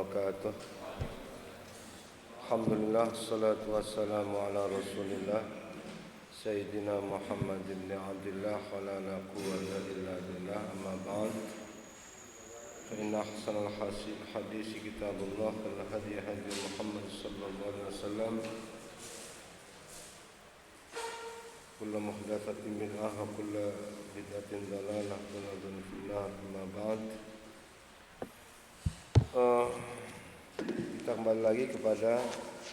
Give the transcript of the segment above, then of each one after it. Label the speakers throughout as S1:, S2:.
S1: wabarakatuh. Alhamdulillah, salatu wassalamu ala rasulillah Sayyidina Muhammad ibn Abdillah wa la quwwata illa billah, amma ba'd. Fa inna ahsanal hadisi kitabullah wal hadi hadi Muhammad sallallahu alaihi wasallam. Kullu muhdatsatin bid'ah wa kullu bid'atin dalalah wa kullu finnar, amma ba'd. Kita kembali lagi kepada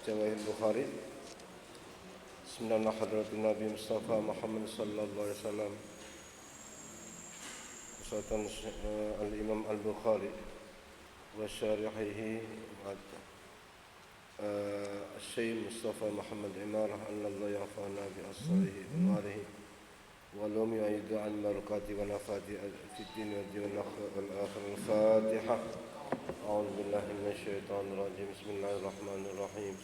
S1: Jawahir Bukhari. Bismillah hadratin Nabi Mustafa Muhammad sallallahu alaihi wasallam. Usatan al-Imam al-Bukhari wa syarihihi Syekh Mustafa Muhammad Imarah Allah yafa'ana bi asrihi wa marihi wa lam yu'idu an barakati wa nafati fi din wa wal akhir. Al-Fatihah. أعوذ بالله من الشيطان الرجيم. بسم الله الرحمن الرحيم.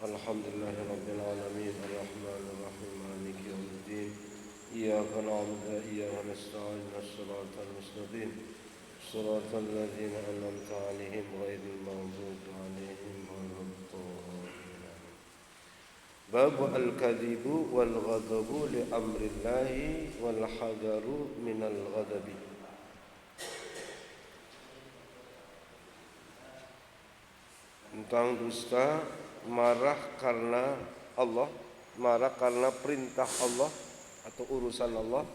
S1: الحمد لله رب العالمين الرحمن الرحيم مالك يوم الدين إياك نعبد وإياك نستعين الصراط المستقيم صراط الذين أنعمت عليهم غير المغضوب عليهم ولا الضالين. باب الكذب والغضب لأمر الله والحذر من الغضب. Tentang dusta, marah karena Allah, marah karena perintah Allah atau urusan Allah,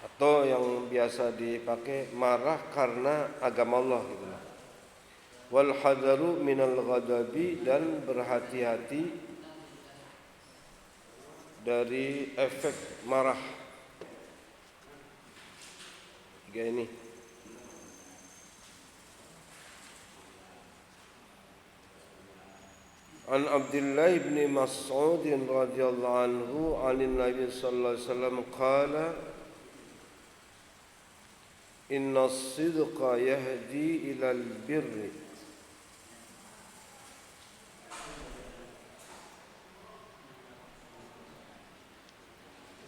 S1: atau yang biasa dipakai marah karena agama Allah gitu. Wal hadaru minal ghadabi, dan berhati-hati dari efek marah. Tiga ini. An Abdullah bin Mas'ud radhiyallahu anhu 'anil Nabi sallallahu alaihi wasallam qala inna as-sidqa yahdi ilal birri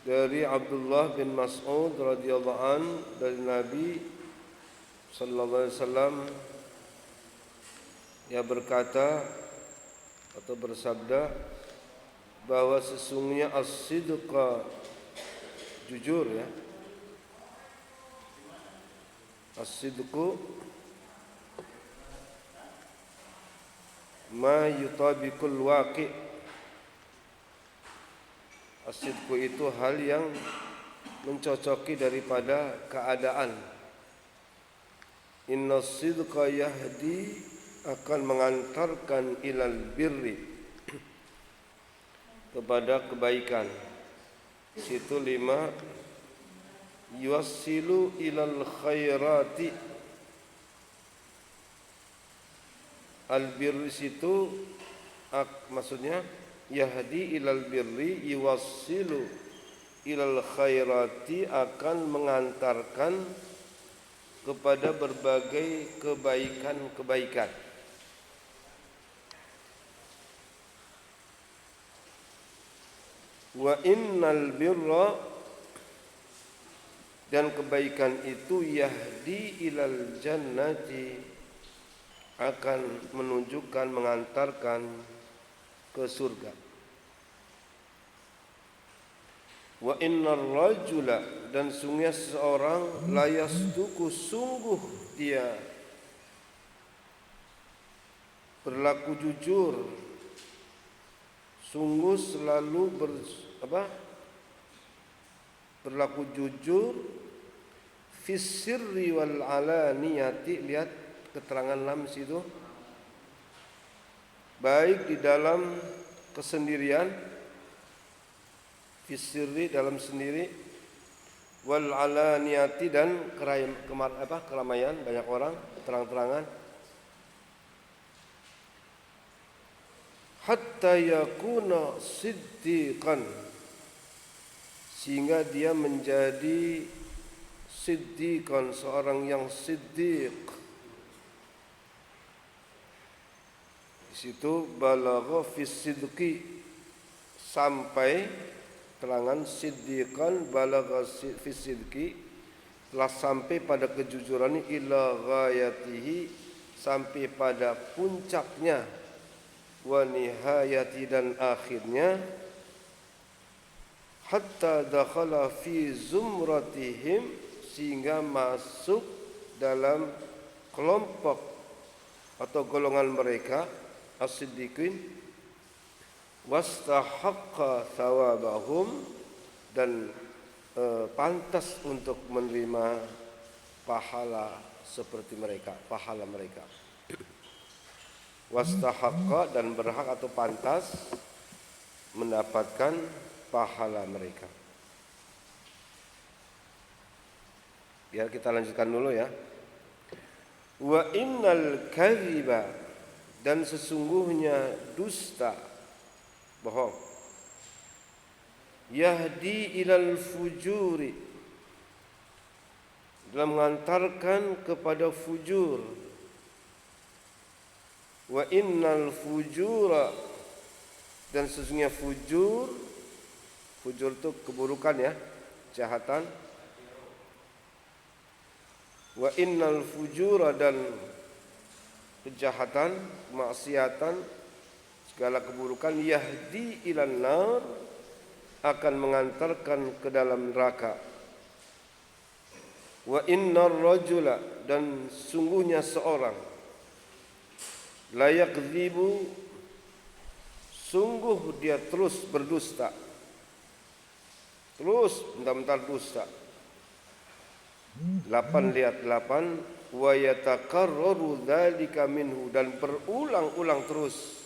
S1: dari Abdullah bin Mas'ud radhiyallahu an dari Nabi sallallahu alaihi wasallam, ia berkata atau bersabda bahwa sesungguhnya as-sidqa, jujur ya, as-sidqu ma yutabiqul waqi'. As-sidqu itu hal yang mencocoki daripada keadaan. Inna as-sidqa yahdi, akan mengantarkan ilal birri, kepada kebaikan. Situ 5 yuwassilu ilal khairati. Al birri situ maksudnya yahdi ilal birri, yuwassilu ilal khairati, akan mengantarkan kepada berbagai kebaikan-kebaikan. Wa innal birra, dan kebaikan itu yahdi ilal jannati, akan menunjukkan, mengantarkan ke surga. Wa innar rajula, dan sungguh seorang la yasduqu, sungguh dia berlaku jujur, sungguh selalu berlaku jujur fis sirri wal alaniyati. Lihat keterangan lam situ, baik di dalam kesendirian, fis sirri dalam sendiri, wal alaniyati, dan keramaian, banyak orang, terang-terangan. Hatta yakuna siddiqan, sehingga dia menjadi siddiqan, seorang yang siddiq. Di situ balagha fi sidqi, sampai terangan siddiqan balagha fi sidqi, telah sampai pada kejujuran ila ghayatihi, sampai pada puncaknya, wa nihayati, dan akhirnya, hatta dakhala fi zumratihim, sehingga masuk dalam kelompok atau golongan mereka as-siddiqin, wastahaqqa thawabahum, dan pantas untuk menerima pahala seperti mereka, pahala mereka. Wastahaqqa, dan berhak atau pantas mendapatkan pahala mereka. Biar kita lanjutkan dulu ya. Wa innal kadhiba, dan sesungguhnya dusta, bohong, yahdi ilal fujuri, dalam mengantarkan kepada fujur. Wa innal fujura, dan sesungguhnya fujur itu keburukan ya, kejahatan. Wa innal fujura, dan kejahatan, kemaksiatan, segala keburukan, yahdi ilan nar, akan mengantarkan ke dalam neraka. Wa innar rajula, dan sungguhnya seorang, la yakdzibu, sungguh dia terus berdusta, terus bentar-bentar dusta. 8 lihat 8, wa yatakarraru dzalika minhu, dan berulang-ulang terus,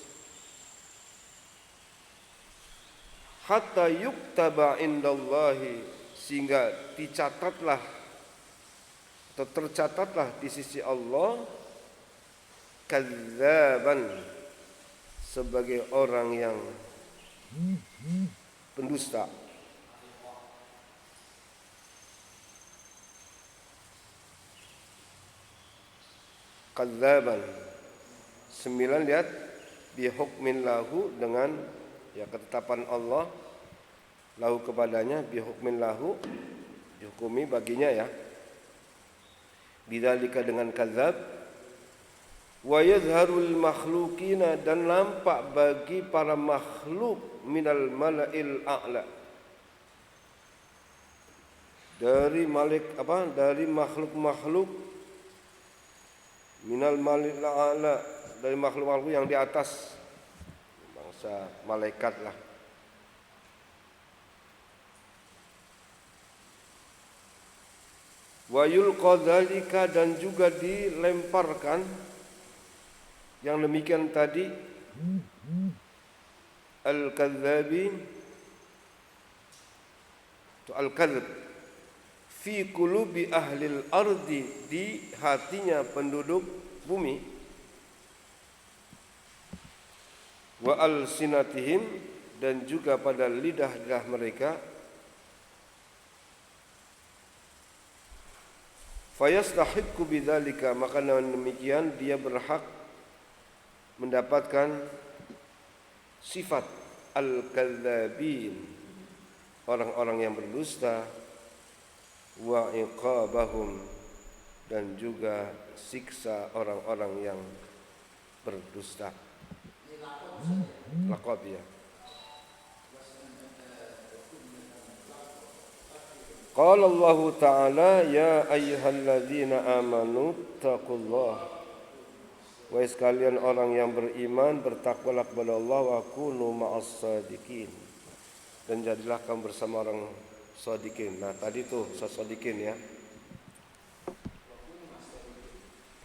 S1: hatta yuktaba indallahi, sehingga dicatatlah atau tercatatlah di sisi Allah, kadzaban, sebagai orang yang pendusta. Kadzaban 9 lihat, bihukmin lahu, dengan ya ketetapan Allah, lahu kepadanya, bihukmin lahu, dihukumi baginya ya, bidzalika dengan kadzab. Wa yadhharul makhluqina, dan nampak bagi para makhluk, minal mala'il a'la, dari dari makhluk-makhluk, minal mala'il a'la, dari makhluk-makhluk yang di atas, bangsa malaikat lah. Wa yulqa dzalika, dan juga dilemparkan yang demikian tadi, al-kadzabin, itu al-kadzab, fi qulubi ahlil ardi, di hatinya penduduk bumi, wa alsinatihim, dan juga pada lidah-lidah mereka, fayastahiqqu bidzalika, maka dengan demikian dia berhak mendapatkan sifat al-kadzabin, orang-orang yang berdusta, wa iqabahum, dan juga siksa orang-orang yang berdusta. Laqab ya. Qala Allah Ta'ala, ya ayyuhalladzina amanu taqullaha, wahai sekalian orang yang beriman, bertakwalah kepada Allah, wa kunu ma'as sadiqin, dan jadilah kamu bersama orang sadiqin. Nah tadi tuh sadiqin ya,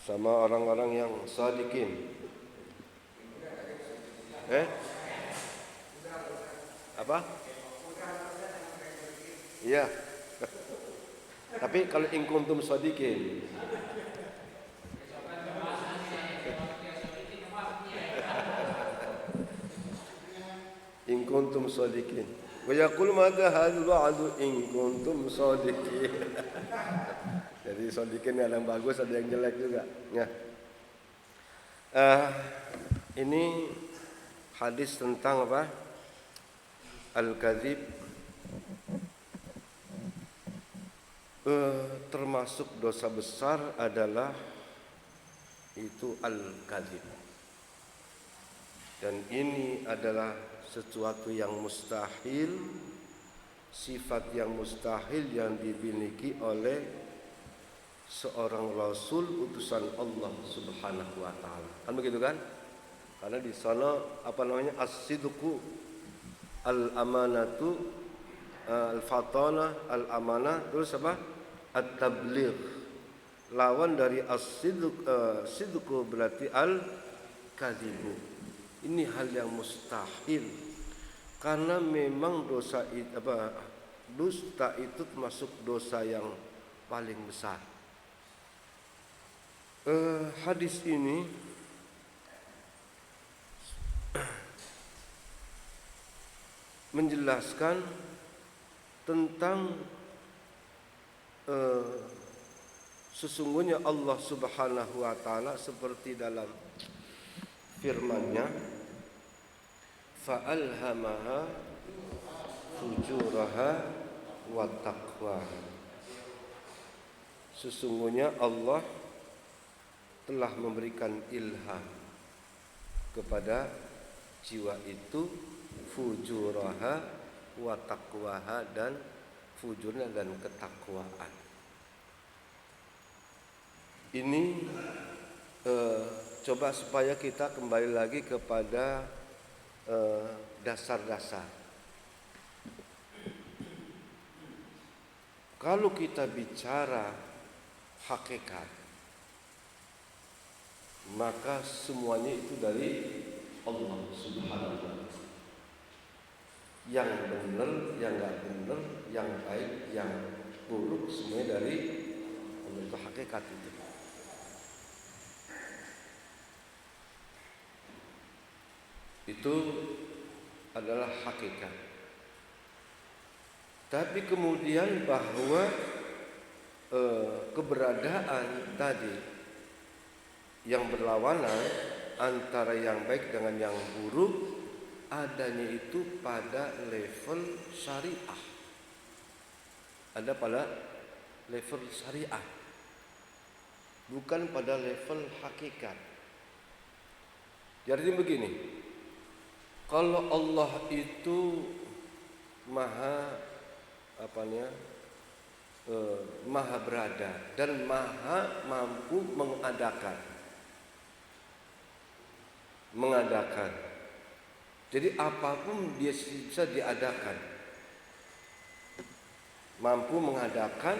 S1: sama orang-orang yang sadiqin. Apa? Iya. Tapi kalau in kuntum sadiqin, in kuntum shadiqin, wa yaqul madza hadzal wa'du in kuntum shadiqin. Jadi shadiqin ada yang bagus, ada yang jelek juga ya. Ini hadis tentang apa? Al-kadzib termasuk dosa besar adalah itu al-kadzib. Dan ini adalah sesuatu yang mustahil, sifat yang mustahil yang dimiliki oleh seorang rasul utusan Allah Subhanahu wa taala. Kan begitu kan? Karena di sana as-sidqu al-amanatu al-fatana al-amanah, terus apa? At-tabligh. Lawan dari as-sidqu berarti al-kadzibu. Ini hal yang mustahil. Karena memang dusta itu termasuk dosa yang paling besar. Hadis ini menjelaskan tentang sesungguhnya Allah Subhanahu wa taala seperti dalam firman-Nya, fa'alhamaha fujuraha wa taqwaha. Sesungguhnya Allah telah memberikan ilham kepada jiwa itu fujuraha wa taqwaha, dan fujurnya dan ketakwaan. Ini coba supaya kita kembali lagi kepada dasar-dasar. Kalau kita bicara hakikat, maka semuanya itu dari Allah Subhanahu wa taala. Yang benar, yang enggak benar, yang baik, yang buruk, semuanya dari Allah. Itu hakikat itu. Itu adalah hakikat. Tapi kemudian bahwa keberadaan tadi yang berlawanan antara yang baik dengan yang buruk, adanya itu pada level syariah. Ada pada level syariah, bukan pada level hakikat. Jadi begini, kalau Allah itu maha maha berada dan maha mampu mengadakan. Jadi apapun dia bisa diadakan, mampu mengadakan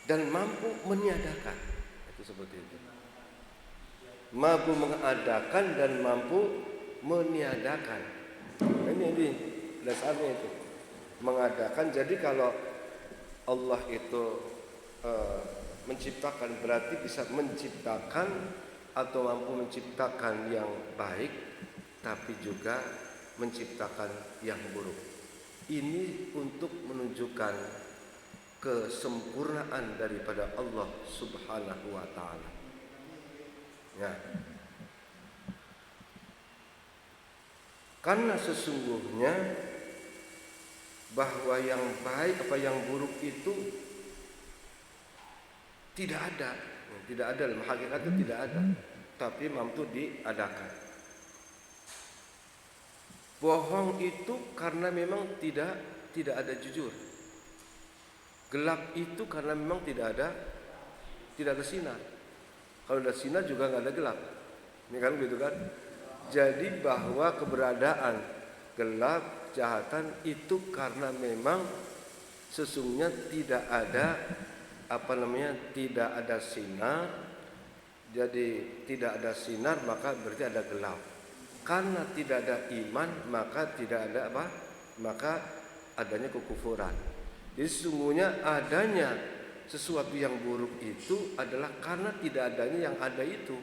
S1: dan mampu meniadakan. Itu seperti itu. Mampu mengadakan dan mampu meniadakan. Ini dasarnya itu. Mengadakan. Jadi kalau Allah itu menciptakan, berarti bisa menciptakan atau mampu menciptakan yang baik, tapi juga menciptakan yang buruk. Ini untuk menunjukkan kesempurnaan daripada Allah Subhanahu wa taala. Ya. Karena sesungguhnya bahwa yang baik apa yang buruk itu tidak ada dalam hakikat, itu tidak ada, tapi mampu diadakan. Bohong itu karena memang tidak ada jujur. Gelap itu karena memang tidak ada sinar. Kalau ada sinar juga nggak ada gelap. Ini kan gitu kan? Jadi bahwa keberadaan gelap, kejahatan itu karena memang sesungguhnya tidak ada tidak ada sinar. Jadi tidak ada sinar maka berarti ada gelap. Karena tidak ada iman maka tidak ada maka adanya kekufuran. Jadi sesungguhnya adanya sesuatu yang buruk itu adalah karena tidak adanya yang ada itu.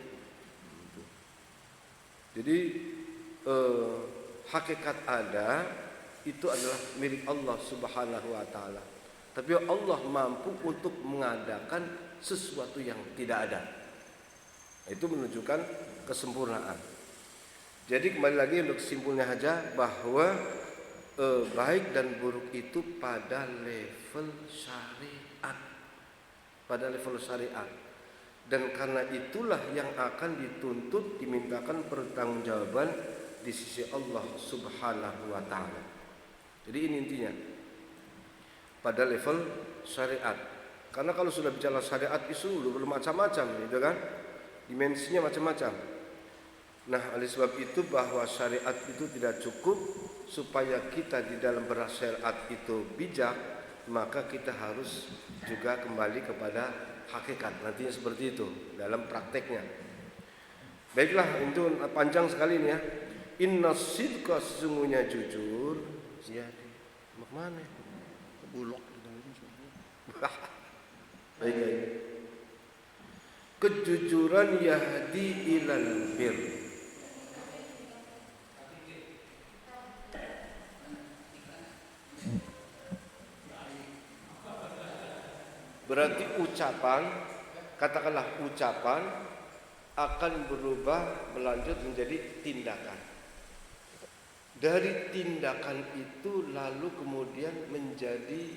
S1: Jadi hakikat ada itu adalah milik Allah Subhanahu wa taala. Tapi Allah mampu untuk mengadakan sesuatu yang tidak ada. Itu menunjukkan kesempurnaan. Jadi kembali lagi untuk kesimpulannya saja bahwa baik dan buruk itu pada level syariat. syariat, pada level syariat. Dan karena itulah yang akan dituntut, dimintakan pertanggungjawaban di sisi Allah Subhanahu wa taala. Jadi ini intinya pada level syariat. Karena kalau sudah bicara syariat itu bermacam-macam, gitu kan? Dimensinya macam-macam. Nah, oleh sebab itu bahwa syariat itu tidak cukup. Supaya kita di dalam bersyariat itu bijak, maka kita harus juga kembali kepada hakikat. Nantinya seperti itu dalam prakteknya. Baiklah, itu panjang sekali ini ya. Inna sidqa, sesungguhnya jujur. Ya, mau kemana? Bulog. Baik. Kejujuran yahdi ilal bir. Berarti ucapan, katakanlah ucapan akan berubah melanjut menjadi tindakan. Dari tindakan itu lalu kemudian menjadi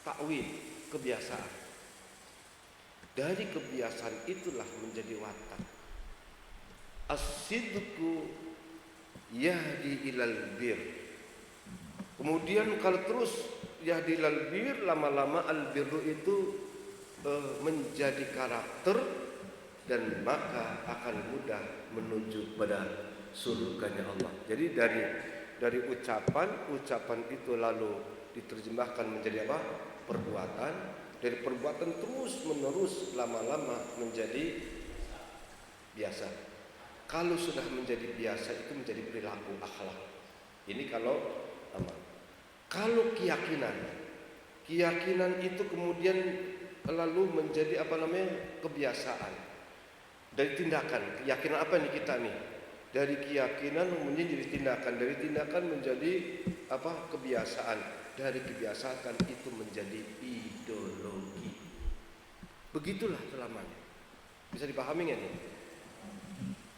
S1: takwil, kebiasaan. Dari kebiasaan itulah menjadi watak. As-sidqu yahdi ilal bir. Kemudian kalau terus yahdi ilal bir, lama-lama al-birru itu menjadi karakter, dan maka akan mudah menuju pada surganya Allah. Jadi dari ucapan itu lalu diterjemahkan menjadi apa? Perbuatan. Dari perbuatan terus menerus lama-lama menjadi biasa. Kalau sudah menjadi biasa itu menjadi perilaku, akhlak. Ini kalau amal. Kalau keyakinan itu kemudian lalu menjadi kebiasaan. Dari tindakan, keyakinan apa nih kita nih? Dari keyakinan menjadi tindakan, dari tindakan menjadi kebiasaan, dari kebiasaan itu menjadi ideologi. Begitulah selamanya. Bisa dipahami nggak nih?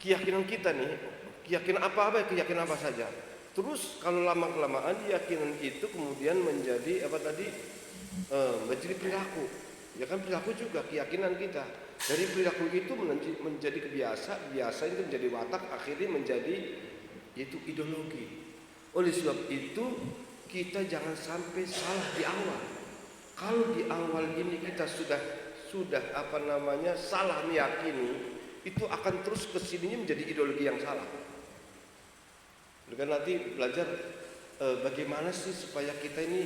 S1: Keyakinan kita nih, keyakinan keyakinan apa saja. Terus kalau lama-kelamaan keyakinan itu kemudian menjadi menjadi perilaku. Ya kan, perilaku juga keyakinan kita. Dari perilaku itu menjadi kebiasaan itu menjadi watak, akhirnya menjadi itu ideologi. Oleh sebab itu kita jangan sampai salah di awal. Kalau di awal ini kita sudah salah meyakini, itu akan terus kesininya menjadi ideologi yang salah. Dengan nanti belajar bagaimana sih supaya kita ini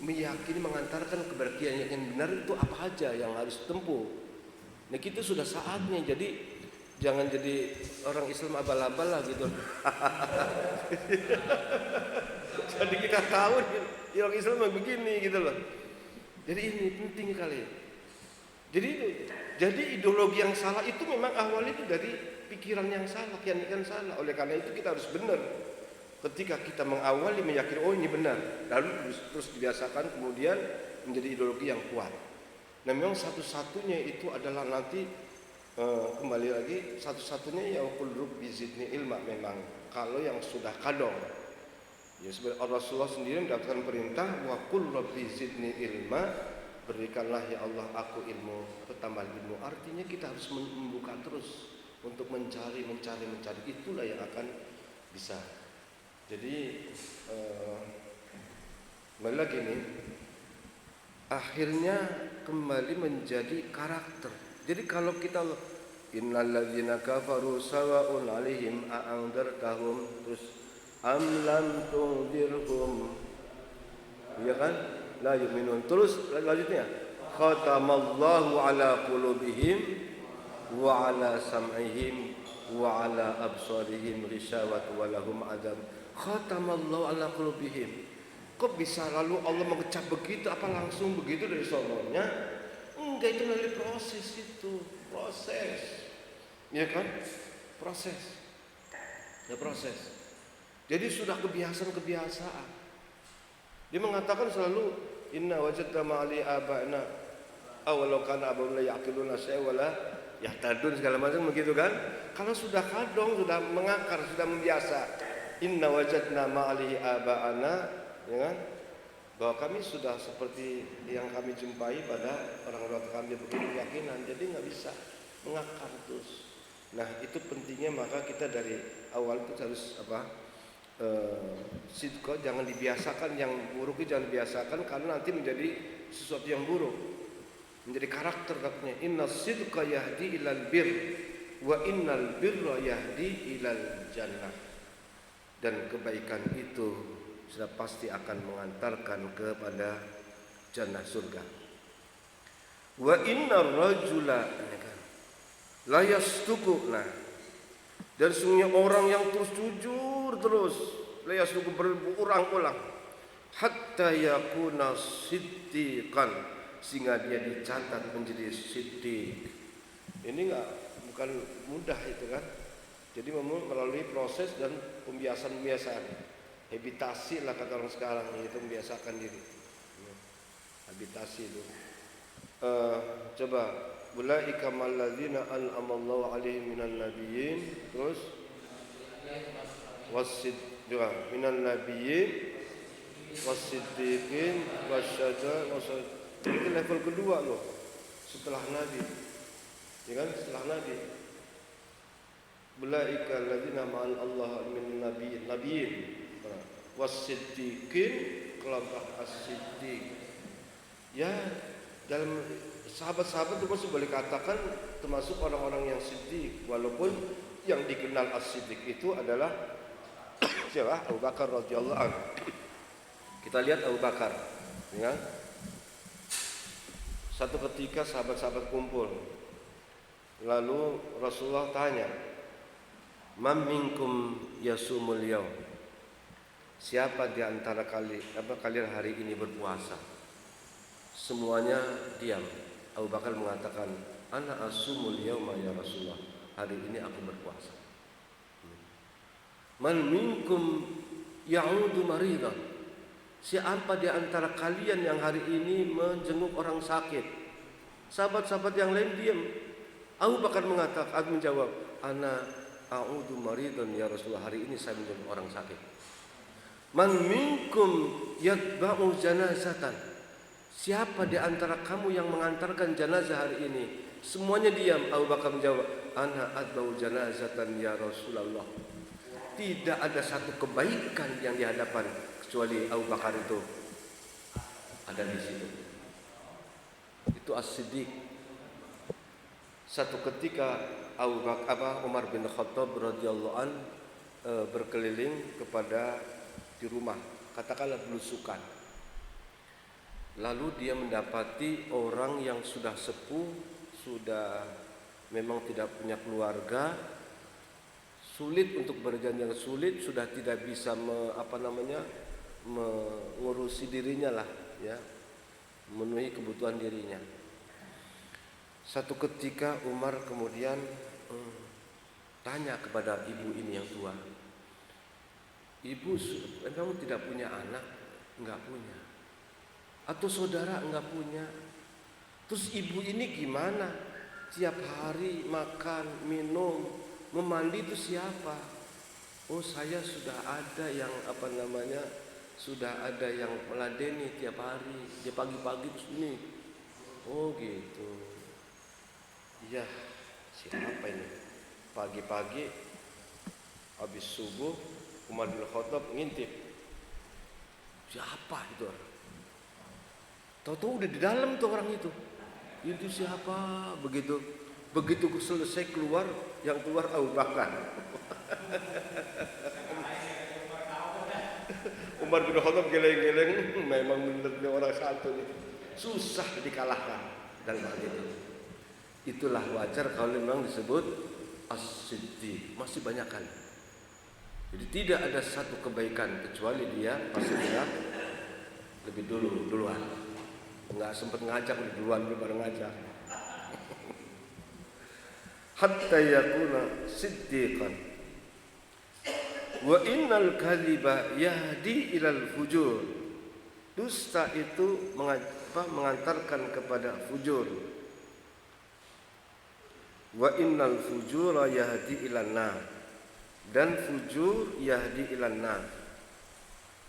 S1: meyakini, mengantarkan kepada keyakinan yang benar itu apa aja yang harus tempuh. Nah, kita sudah saatnya, jadi jangan jadi orang Islam abal-abal lah gitu. Jadi kita tahu orang Islam begini gitu loh. Jadi ini penting kali. Jadi ideologi yang salah itu memang awalnya itu dari pikiran yang salah, keyakinan salah. Oleh karena itu kita harus benar. Ketika kita mengawali meyakini ini benar, lalu terus dibiasakan kemudian menjadi ideologi yang kuat. Nah, memang satu-satunya itu adalah nanti kembali lagi satu-satunya yang qul bizidni ilma, memang kalau yang sudah kadong. Ya, sebenarnya Rasulullah sendiri mendapatkan perintah wa qul bizidni ilma, berikanlah ya Allah aku ilmu, bertambah ilmu. Artinya kita harus membuka terus untuk mencari. Itulah yang akan bisa. Jadi kembali lagi nih, akhirnya kembali menjadi karakter. Jadi kalau kita innalladzina kafaru sawa'un 'alaihim a'andartahum, terus am lam tundirhum, ya kan, la yu'minun. Terus lanjutnya khatamallahu 'ala qulubihim wa 'ala sam'ihim wa 'ala absarihim ghishawatu wa lahum 'adzab. Khatamallahu 'ala qulubihim. Kok bisa lalu Allah mengecap begitu? Apa langsung begitu dari sononya? Enggak, itu melalui proses itu. Ya kan? Proses. Jadi sudah kebiasaan. Dia mengatakan selalu inna wajadna ma'ali aba'na awalau kana aba'un la ya'qiluna syai'a wala yahtadun, segala macam begitu kan? Kalau sudah kadong, sudah mengakar, sudah membiasa. Inna wajadna ma'ali aba'ana, ya kan? bahwa kami sudah seperti yang kami jumpai pada orang-orang kami begini keyakinan, jadi nggak bisa mengakar terus. Nah itu pentingnya, maka kita dari awal itu harus sidqa, jangan dibiasakan yang buruk itu, jangan dibiasakan karena nanti menjadi sesuatu yang buruk, menjadi karakter katanya. Inna sidqa yahdi ilal bir wa innal birra yahdi ilal jannah. Dan kebaikan itu sudah pasti akan mengantarkan kepada jannah surga. Wa innar rajula la yasduqu, nah, dan sungguhnya orang yang terus jujur terus, la yasduqu, berulang-ulang, hatta yakuna siddiqan, sehingga dia dicatat menjadi siddiq. Ini bukan mudah itu kan. Jadi melalui proses dan pembiasaan. Habitasi lah kata orang sekarang, itu membiasakan diri. Habitasi itu. Coba, ulaika malladzina an'amallahu 'alaihim minan nabiyyin, terus juga minan nabiyyin wasiddiqin wasyada. Itu level kedua loh, setelah nabi. Ya kan, setelah nabi. Ulaika alladzina ma'al Allah min nabiyyin wasiddiqin, kelompok as-siddiq. Ya, dalam sahabat-sahabat itu masih boleh katakan termasuk orang-orang yang siddiq, walaupun yang dikenal as-siddiq itu adalah siapa? Abu Bakar radhiyallahu anhu. Kita lihat Abu Bakar, ya. Satu ketika sahabat-sahabat kumpul, lalu Rasulullah tanya, "Man minkum yasumul yaum?" Siapa di antara kalian hari ini berpuasa? Semuanya diam. Abu Bakar mengatakan, "Ana asumul yauma ya Rasulullah." Hari ini aku berpuasa. Man minkum ya'udu maridan? Siapa di antara kalian yang hari ini menjenguk orang sakit? Sahabat-sahabat yang lain diam. Abu Bakar menjawab, "Ana a'udu maridan ya Rasulullah." Hari ini saya menjenguk orang sakit. Man minkum yatba'u janazatan? Siapa di antara kamu yang mengantarkan jenazah hari ini? Semuanya diam. Abu Bakar menjawab, "Ana atba'u janazatan ya Rasulullah." Tidak ada satu kebaikan yang di hadapan kecuali Abu Bakar itu ada di situ. Itu as-siddiq. Satu ketika Umar bin Khattab radhiyallahu an berkeliling kepada di rumah, katakanlah belusukan. Lalu dia mendapati orang yang sudah sepuh, sudah memang tidak punya keluarga, sulit untuk berjalan, sulit, sudah tidak bisa mengurusi dirinya lah, ya, memenuhi kebutuhan dirinya. Satu ketika Umar kemudian tanya kepada ibu ini yang tua, "Ibu, memang tidak punya anak?" "Enggak punya." "Atau saudara?" "Enggak punya." "Terus ibu ini gimana? Tiap hari makan, minum, memandi itu siapa?" "Oh, saya sudah ada yang sudah ada yang meladeni tiap hari. Dia pagi-pagi sini." "Oh gitu." "Iya, siapa ini? Pagi-pagi habis subuh Umar bin Khattab ngintip. Siapa itu orang? Tahu-tahu udah di dalam tuh orang itu. Itu siapa? Begitu selesai keluar, yang keluar Abu Bakar. Umar bin Khattab geleng-geleng, memang benar orang satu ini. Susah dikalahkan dalam hal itu. Itulah wajar kalau memang disebut as-siddiq. Masih banyak kali. Jadi tidak ada satu kebaikan kecuali dia pasti dia lebih duluan. Enggak sempat ngajak, duluan baru ngajak. Hatta yakuna siddiqan. Wa innal kadhiba yahdi ilal fujur. Dusta itu mengantarkan kepada fujur. Wa innal fujura yahdi ilan nar. Dan fujur yahdi ilan nar.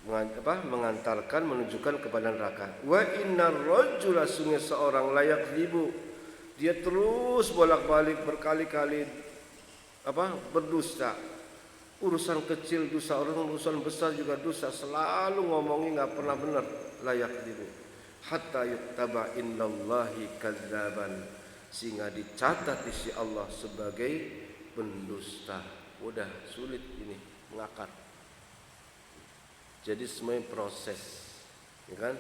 S1: mengantarkan, menunjukkan kepada neraka. Wa innar rajula, sungguh seorang layak ribu, dia terus bolak-balik berkali-kali berdusta. Urusan kecil dosa, urusan besar juga dosa, selalu ngomongin nggak pernah benar. Layak ribu hatta yuktaba indallahi kadzaban, sehingga dicatat di sisi Allah sebagai pendusta. Udah sulit ini mengakar. Jadi semuanya proses, ya kan?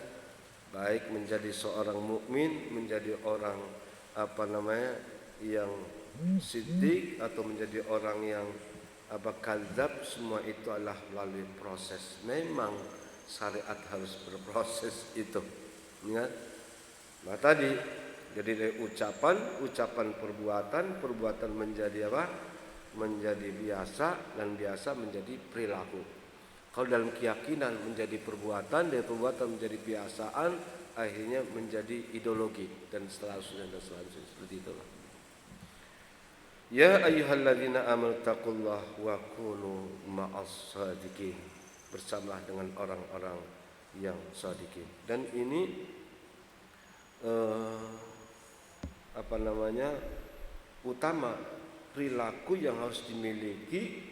S1: Baik menjadi seorang mukmin, menjadi orang yang siddiq, atau menjadi orang yang kadzab, semua itu adalah melalui proses. Memang syariat harus berproses itu, ya. Nah tadi jadi dari ucapan perbuatan menjadi menjadi biasa, dan biasa menjadi perilaku. Kalau dalam keyakinan menjadi perbuatan, dari perbuatan menjadi kebiasaan, akhirnya menjadi ideologi, dan seterusnya seperti itulah. Ya ayyuhalladzina amanu taqullaha wa kunu ma'as shadiqin, bersamalah dengan orang-orang yang shadiqin. Dan ini utama perilaku yang harus dimiliki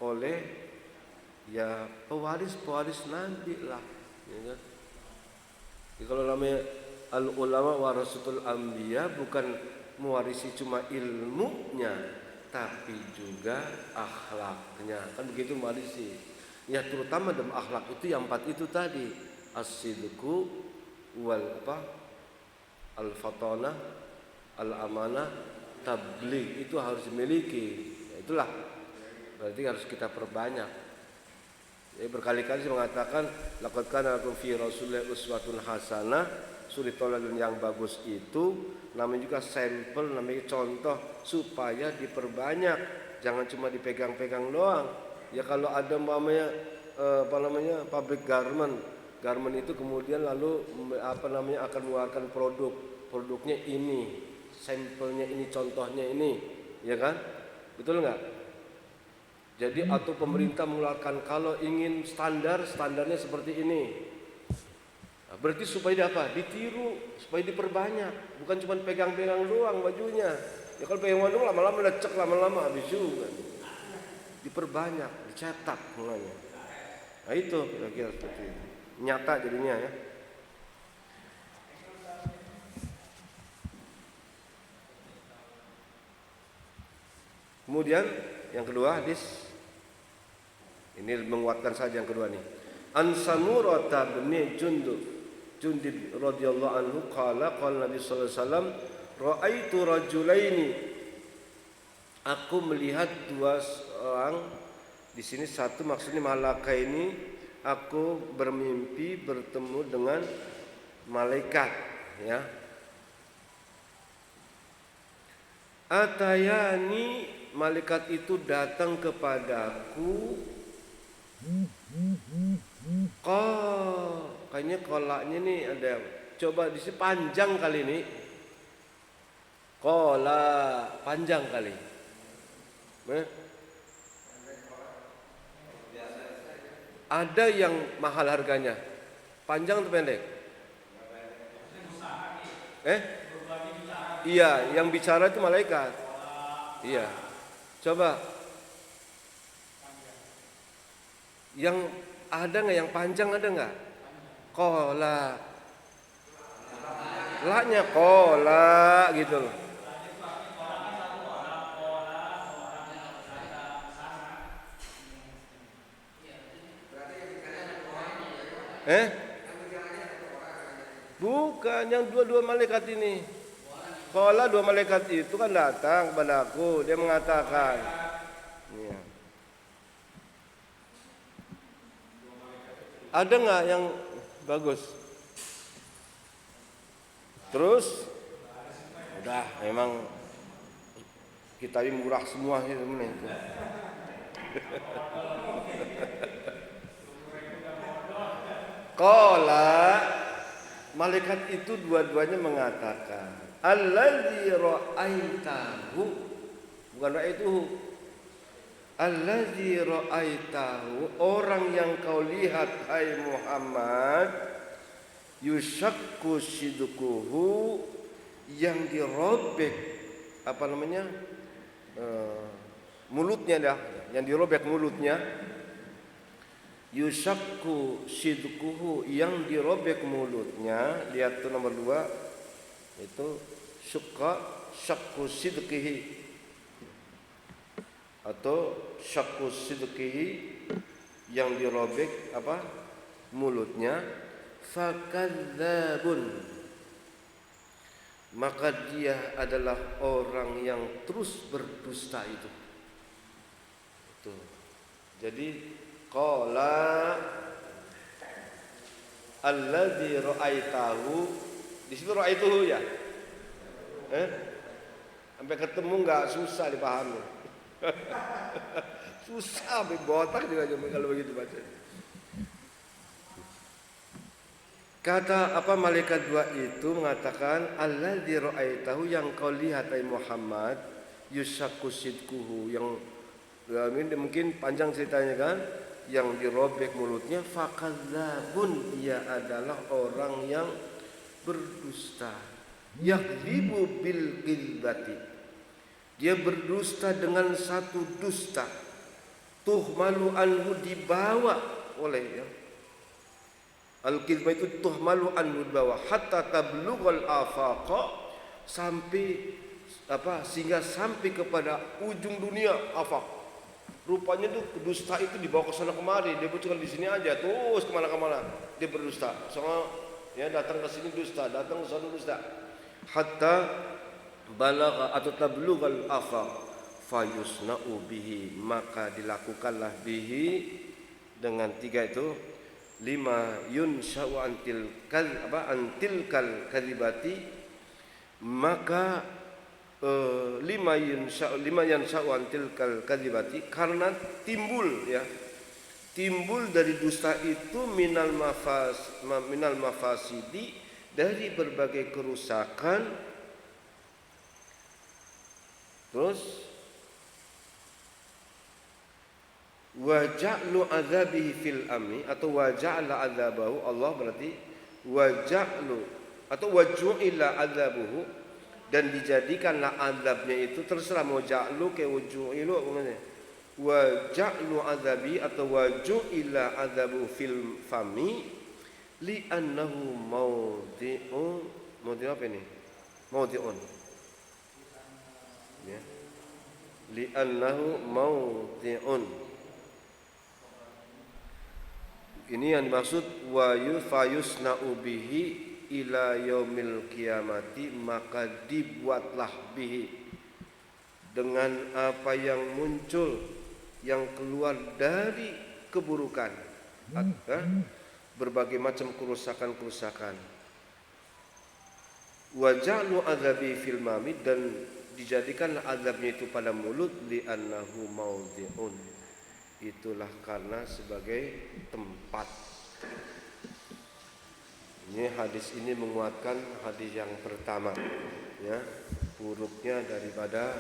S1: oleh pewaris Nabi lah, ya kan? Jadi kalau namanya al ulama warasatul anbiya, bukan mewarisi cuma ilmunya, tapi juga akhlaknya, kan begitu mewarisi. Ya terutama dalam akhlak itu yang 4 itu tadi, as-sidqu wal al-fatana, al-amanah, tabligh, itu harus dimiliki. Ya, itulah berarti harus kita perbanyak. Jadi berkali-kali saya mengatakan laqad kana lakum fi rasulillahi uswatun hasanah, suri teladan yang bagus itu namanya juga sampel, namanya contoh, supaya diperbanyak, jangan cuma dipegang-pegang doang. Ya kalau ada pabrik garment itu kemudian lalu akan mengeluarkan produknya ini, sampelnya ini, contohnya ini, ya kan? Betul enggak? Jadi atau pemerintah mengeluarkan, kalau ingin standarnya seperti ini. Nah, berarti supaya ditiru, supaya diperbanyak, bukan cuma pegang-pegang doang bajunya. Ya kalau pegang doang lama-lama lecek, lama-lama habis juga. Diperbanyak, dicetak mulanya. Nah itu kira-kira seperti itu. Nyata jadinya ya. Kemudian yang kedua hadis ini menguatkan saja yang kedua nih. An Samurah bin Jundub radhiyallahu anhu qala Nabi sallallahu alaihi wasallam, ra'aitu rajulaini, aku melihat 2 orang. Di sini satu maksudnya malaka ini, aku bermimpi bertemu dengan malaikat, ya. Atayani, malaikat itu datang kepadaku. Kayaknya kolaknya nih ada, coba di sini panjang kali ini. Kolak panjang kali. Ada yang mahal harganya, panjang atau pendek? Iya, yang bicara itu malaikat. Iya. Coba. Yang ada nggak yang panjang, ada nggak? Kola. Laknya kola gitu loh. Bukan, yang dua malaikat ini. Kola 2 malaikat itu kan datang kepadaku, dia mengatakan, ya. Ada nggak yang bagus? Terus, udah memang kita ini murah semua itu. Qala, malaikat itu dua-duanya mengatakan, allazi ra'aitahu, bukan ra'aituhu. Allazi ra'aitahu, orang yang kau lihat hai Muhammad, yushakku sidquhu, yang dirobek apa namanya, mulutnya dah, yang dirobek mulutnya. Yushakku sidquhu, yang dirobek mulutnya. Lihat tuh nomor 2 itu syakku sidqihi atau syakku sidqihi, yang dirobek apa mulutnya. Fakadzabun, maka dia adalah orang yang terus berdusta itu. Tuh. Jadi qala alladzi ra'aitahu, di situ ra'aituhu ya. Sampai ketemu enggak susah dipahami. Susah botak juga kalau begitu baca. Kata apa malaikat 2 itu mengatakan alladzi ra'aitahu, yang kau lihat hai Muhammad, yushakku sidquhu, yang mungkin panjang ceritanya kan, yang dirobek mulutnya. Fakadzabun, ia adalah orang yang berdusta. Yakdzibu bil ghibati, dia berdusta dengan satu dusta. Tuhmalu anhu, dibawa oleh ya. Al-kizbah itu tuhmalu anhu, dibawa hatta tablughal afaqa, sampai apa, sehingga sampai kepada ujung dunia afaq. Rupanya tuh dusta itu dibawa ke sana kemari, dia bukan di sini aja, terus kemana-kemana dia berdusta. Soalnya ya datang ke sini dusta, datang ke sana dusta. Hatta balagha atau tablughal afaq fayusna'u bihi, maka dilakukanlah bihi dengan 3 itu. 5 yunsha'u antil kal kadhibati, maka 5 yansha'u antil kal kadhibati, karena timbul dari dusta itu minal mafasidi, dari berbagai kerusakan. Terus wa ja'lu adzabihi fil amni, atau wa ja'ala adzabahu, Allah berarti wa ja'lu atau wa ju'ila adzabuhu, dan dijadikanlah azabnya itu, terserah mau ja'lu ke wuju'ilu namanya. Wa ja'lu adzabi atau wa ju'ila adzabu fil fami li annahu mawdi'un apa ini? Mawdi'un ya. Li annahu mawdi'un, ini yang dimaksud wa yufayusna'u bihi ila yaumil qiyamati, maka dibuatlah bihi, dengan apa yang muncul, yang keluar dari keburukan, berbagai macam kerusakan-kerusakan. Wa ja'lu adzabi fil mami, dan dijadikanlah azabnya itu pada mulut, li annahu mawdi'un, itulah karena sebagai tempat. Ini hadis ini menguatkan hadis yang pertama ya, buruknya daripada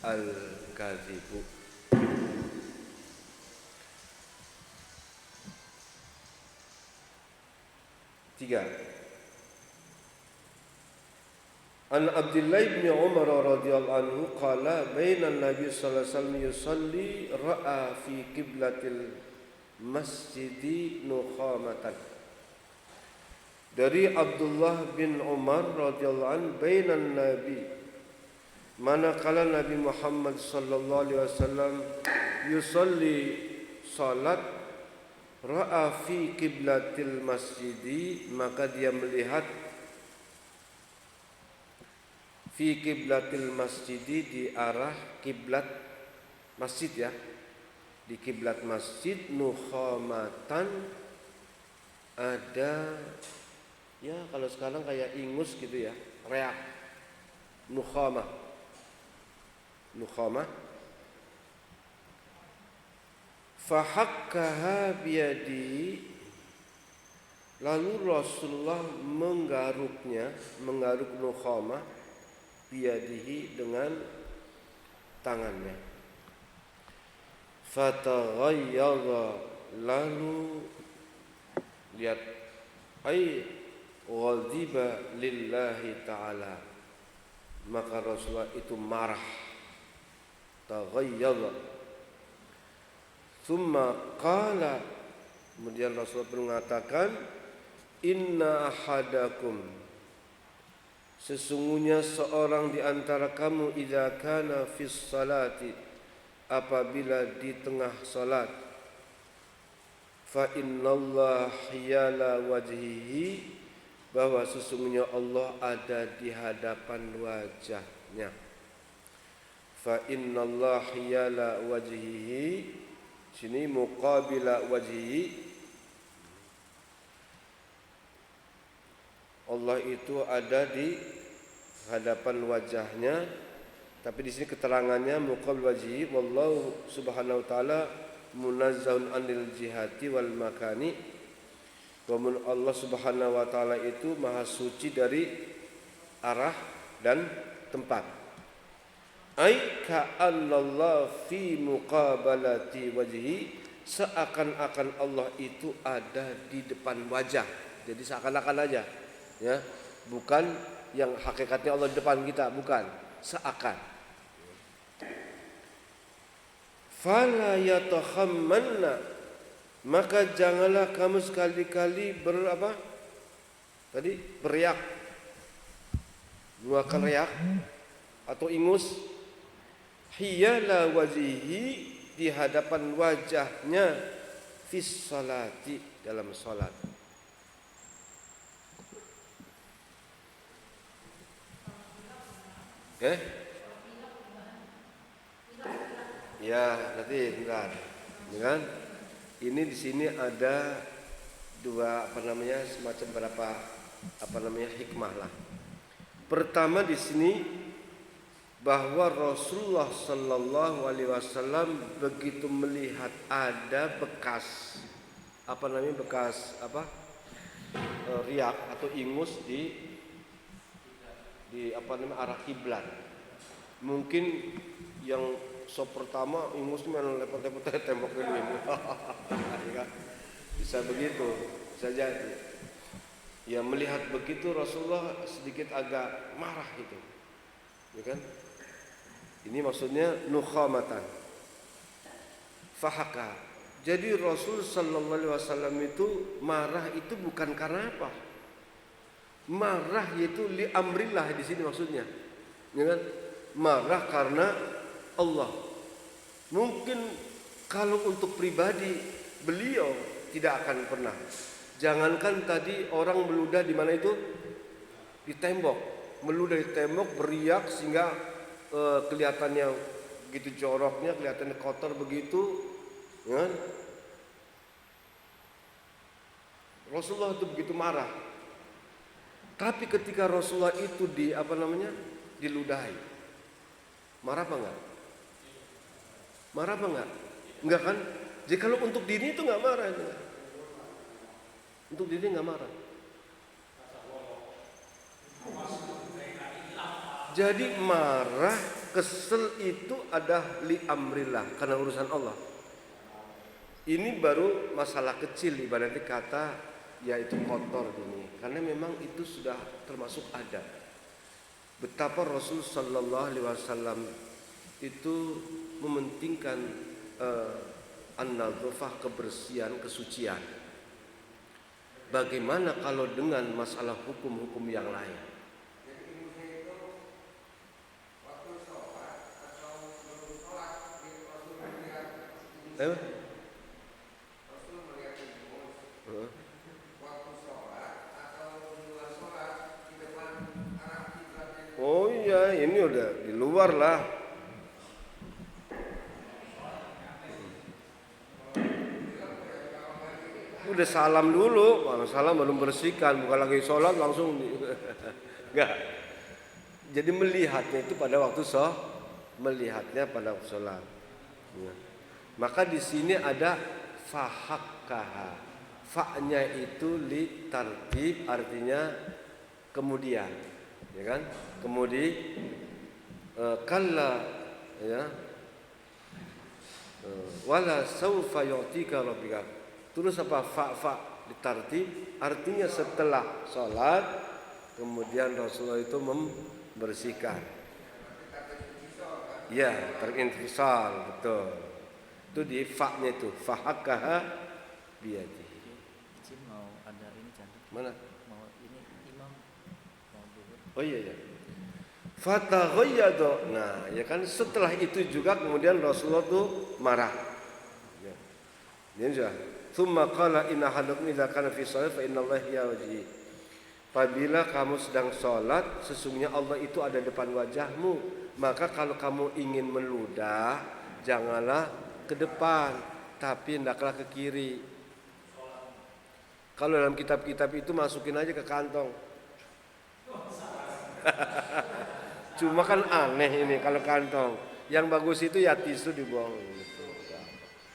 S1: al-kadzibu. Tiga. An Abdullah bin Umar radhiyallahu anhu qala baina Nabi sallallahu alaihi wasallam yusalli ra'a fi qiblatil masjidi nukhamatan. Dari Abdullah bin Umar radhiyallahu anhu, baina Nabi, manakala Nabi Muhammad sallallahu alaihi wasallam yusalli salat, ra'a fi qiblatil masjidi, maka dia melihat fi qiblatil masjidi, di arah kiblat masjid ya, di kiblat masjid, nukhamatan, ada ya kalau sekarang kayak ingus gitu ya, reak, nukhamah fahakkaha biyadi, lalu Rasulullah menggaruk nukhamah biyadihi, dengan tangannya. Fataghayyadha, lalu lihat, ai ghadiba lillahi ta'ala, maka Rasulullah itu marah. Taghayyadha. Tsumma qala, kemudian Rasulullah mengatakan, inna ahadakum, sesungguhnya seorang di antara kamu, idza kana fis salati, apabila di tengah salat, fa innallaha hiyala wajhihi, bahwa sesungguhnya Allah ada di hadapan wajahnya. Fa innallaha hiyala wajhihi, sini muqabila wajhihi, Allah itu ada di hadapan wajahnya. Tapi di sini keterangannya muqabil wajhi, wallahu subhanahu wa ta'ala munazzahun anil jihati wal makani. Allah subhanahu wa ta'ala itu maha suci dari arah dan tempat. Ai ka'annallahu fi muqabalati wajhi, seakan-akan Allah itu ada di depan wajah. Jadi seakan-akan aja, ya, bukan yang hakikatnya Allah di depan kita, bukan, seakan. Fala yatakhammanna, maka janganlah kamu sekali-kali beriak, mengeluarkan riak atau ingus, hiyala wajhihi, di hadapan wajahnya, fis salati, dalam salat. Ya, nanti bentar. Kan? Ini di sini ada dua semacam berapa hikmah lah. Pertama di sini bahwa Rasulullah sallallahu alaihi wasallam begitu melihat ada bekas riak atau ingus di arah kiblat. Mungkin yang pertama ingus lepet-lepet tembok ini. Bisa begitu, bisa jadi. Ya, melihat begitu Rasulullah sedikit agak marah gitu. Ya kan? Ini maksudnya nukhamatan. Fahaka. Jadi Rasul sallallahu alaihi wasallam itu marah itu bukan karena apa? Marah yaitu li amrillah di sini maksudnya. Ya kan? Marah karena Allah. Mungkin kalau untuk pribadi beliau tidak akan pernah. Jangankan tadi orang meludah di mana itu? Di tembok. Meludah di tembok, beriak sehingga kelihatannya begitu joroknya, kelihatannya kotor begitu. Ya? Rasulullah itu begitu marah. Tapi ketika Rasulullah itu diludahi, marah apa enggak? Marah apa enggak? Enggak kan? Jadi kalau untuk diri itu enggak marah. Untuk diri enggak marah. Jadi marah, kesel itu ada li amrillah, karena urusan Allah. Ini baru masalah kecil ibaratnya kata yaitu kotor ini. Karena memang itu sudah termasuk ada. Betapa Rasul sallallahu alaihi wasallam itu mementingkan an-nadzafah, kebersihan, kesucian. Bagaimana kalau dengan masalah hukum-hukum yang lain? Oh iya, ini udah di luar lah. Udah salam dulu, kalau salam belum bersihkan, bukan lagi sholat langsung enggak. Jadi melihatnya itu pada waktu sholat. Ya. Maka di sini ada fahakkaha. Fa-nya itu li tartib, artinya kemudian, ya kan? Kemudian kalla, ya. Wala saufa yu'tika rabbika. Terus apa? Fa ditartib, artinya setelah sholat kemudian Rasulullah itu membersihkan. Ya, terinfisal, betul. Itu di fa-nya itu, fahakaha biyadihi.
S2: Izin mau ada ini cantik.
S1: Mana?
S2: Mau ini imam mau dulu.
S1: Oh iya ya. Fataghayyada. Nah, ya kan setelah itu juga kemudian Rasulullah tuh marah. Ya. Ini sudah. Tsumma qala inna ahadakum idza kana fi shalah fa innallaha yawji. Apabila kamu sedang sholat, sesungguhnya Allah itu ada depan wajahmu. Maka kalau kamu ingin meludah, janganlah ke depan, tapi hendaklah ke kiri. Kalau dalam kitab-kitab itu masukin aja ke kantong. Cuma kan aneh ini kalau kantong. Yang bagus itu ya tisu dibuang gitu.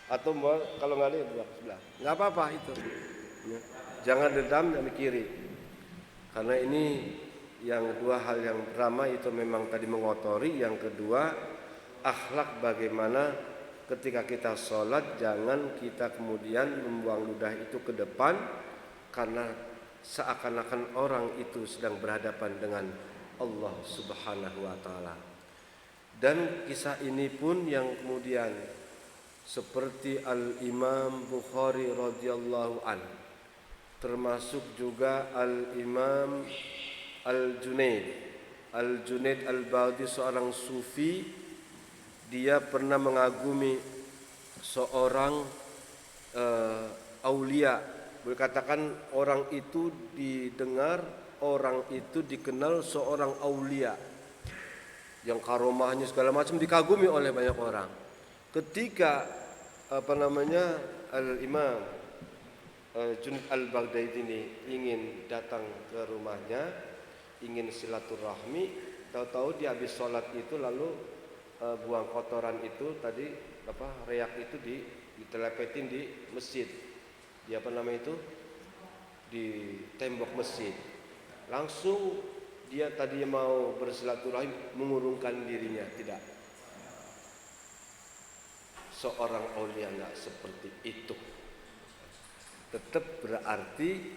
S1: Atau kalau nggak ada ya buang sebelah. Nggak apa-apa itu. Jangan dendam dari kiri. Karena ini yang dua hal yang pertama itu memang tadi mengotori. Yang kedua akhlak bagaimana ketika kita sholat jangan kita kemudian membuang ludah itu ke depan karena seakan-akan orang itu sedang berhadapan dengan Allah Subhanahu wa taala. Dan kisah ini pun yang kemudian seperti Al-Imam Bukhari radhiyallahu an, termasuk juga Al-Imam Al-Junaid Al-Baghdadi, seorang sufi. Dia pernah mengagumi seorang aulia. Boleh katakan orang itu didengar, orang itu dikenal seorang aulia yang karomahnya segala macam dikagumi oleh banyak orang. Ketika Al-Imam Junaid Al-Baghdadi ini ingin datang ke rumahnya, ingin silaturahmi, tahu-tahu dia habis sholat itu lalu buang kotoran itu tadi reak itu ditelepetin di masjid. Di di tembok masjid. Langsung dia tadi mau bersilaturahim mengurungkan dirinya, tidak. Seorang aulia enggak seperti itu. Tetap berarti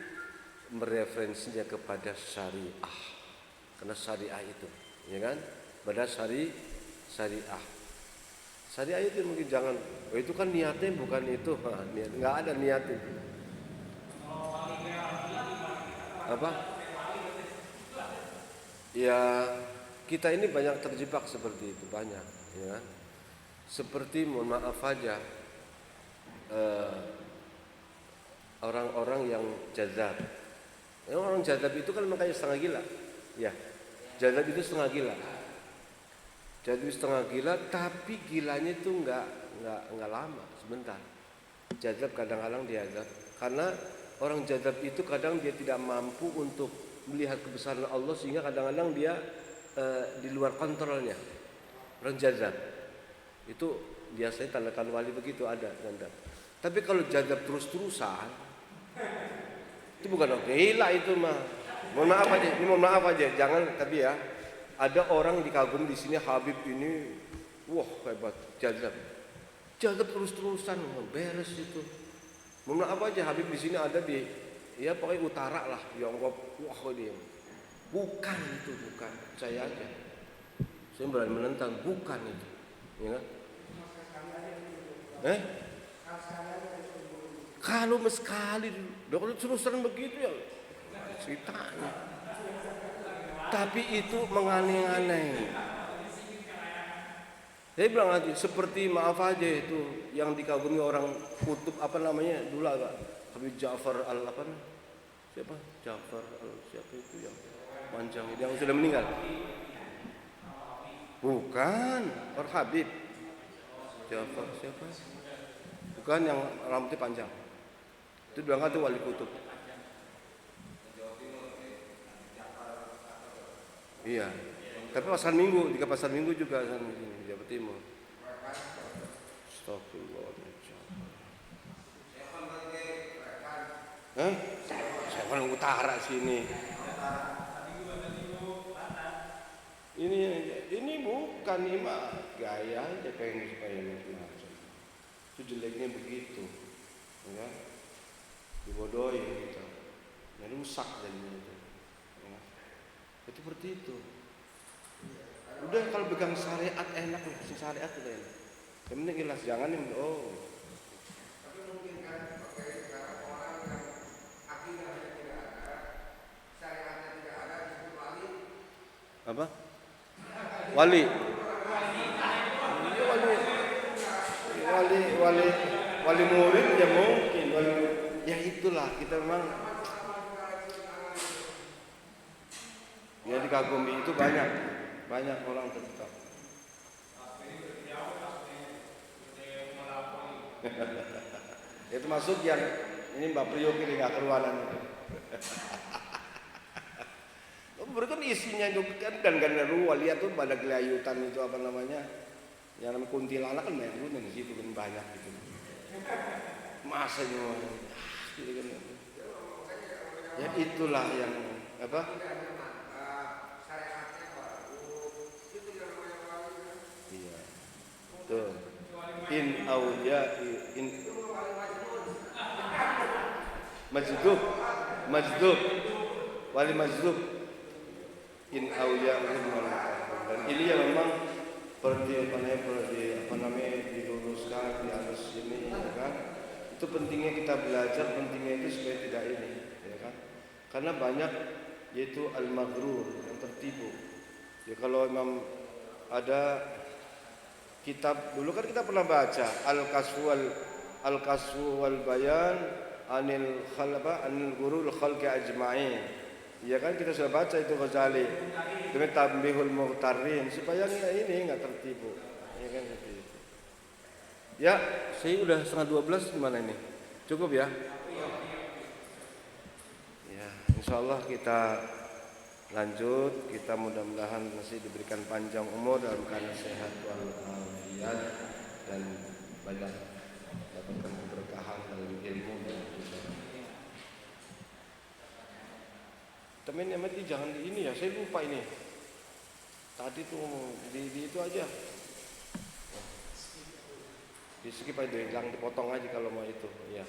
S1: mereferensinya kepada syariah. Karena syariah itu, ya kan? Pada syariah. Syariah itu mungkin jangan, itu kan niatnya bukan itu, niat nggak ada niatnya. Apa? Ya kita ini banyak terjebak seperti itu, banyak, ya kan? Seperti mohon maaf aja orang-orang yang jazab. Orang jazab itu kan makanya setengah gila, ya. Jazab itu setengah gila. Jadi setengah gila, tapi gilanya itu nggak lama, sebentar. Jazab kadang-kadang diazab, karena orang jazab itu kadang dia tidak mampu untuk melihat kebesaran Allah sehingga kadang-kadang dia di luar kontrolnya. Orang jazab itu biasanya tanda-tanda wali begitu ada. Tapi kalau jazab terus-terusan, itu bukan gila itu mah. Mohon maaf aja, jangan tapi ya. Ada orang dikagum di sini Habib ini, wah hebat, jazab terus-terusan, beres itu. Mohon maaf aja, Habib di sini ada di, ya pokoknya utara lah, Yonggop, wah dia, bukan, saya aja, saya berani menentang, bukan itu, ya kan? Kalau sekali, kalau terusan begitu ya ceritanya. Tapi itu menganeh-aneh. Saya bilang aja seperti maaf aja itu yang dikagumi orang kutub dulu agak Habib Ja'far siapa itu yang panjang yang sudah meninggal. Bukan orang Habib Ja'far siapa? Bukan yang rambutnya panjang. Itu bilang itu wali kutub. Iya, tapi pasar Minggu juga di Jawa Timur. Astagfirullahaladzim. Saya paling utara sini. Ini bukan mah gaya aja pengen supaya macam. Itu jeleknya begitu, ya. Dibodohi kita, ya rusak jadinya itu. Ya. Itu seperti itu. Udah kalau pegang syariat enak, syariat udah enak. Yang penting jelas, jangan yang apa? Wali. Iya, wali murid ya mungkin ya itulah kita memang ya dikagumi itu banyak orang tetap. Itu masuk yang ini Mbak Priyo kiri nggak keruanan itu. Berarti isinya itu kan ruang lihat tuh pada gelayutan itu apa namanya, yang namanya kuntilanak kan banyak tuh di situ kan banyak gitu. Masa semua, gitu kan. Ya itulah yang apa? Iya, tuh. In awliya in majdub wali majdub in awliya dan ini yang memang perlu diluruskan di atas ini, ya kan? Itu pentingnya kita belajar, pentingnya itu supaya tidak ini, ya kan? Karena banyak yaitu al-maghrur yang tertipu. Ya kalau memang ada kitab dulu kan kita pernah baca al-kasfu wal bayan anil ghurul khalqi ajma'in. Ya kan kita sudah baca itu Ghazali dengan Tanbihul Mughtarrin supaya ini enggak tertipu. Ya kan seperti itu. Ya, saya udah 11:30 gimana ini? Cukup ya? Ya, insyaallah kita lanjut, kita mudah-mudahan masih diberikan panjang umur dalam keadaan sehat walafiat dan banyak dapatkan keberkahan dalam ilmu dan ibadah. Temen yang mati jangan di ini ya, saya lupa ini. Tadi tuh di itu aja. Di skip aja, hilang dipotong aja kalau mau itu, ya.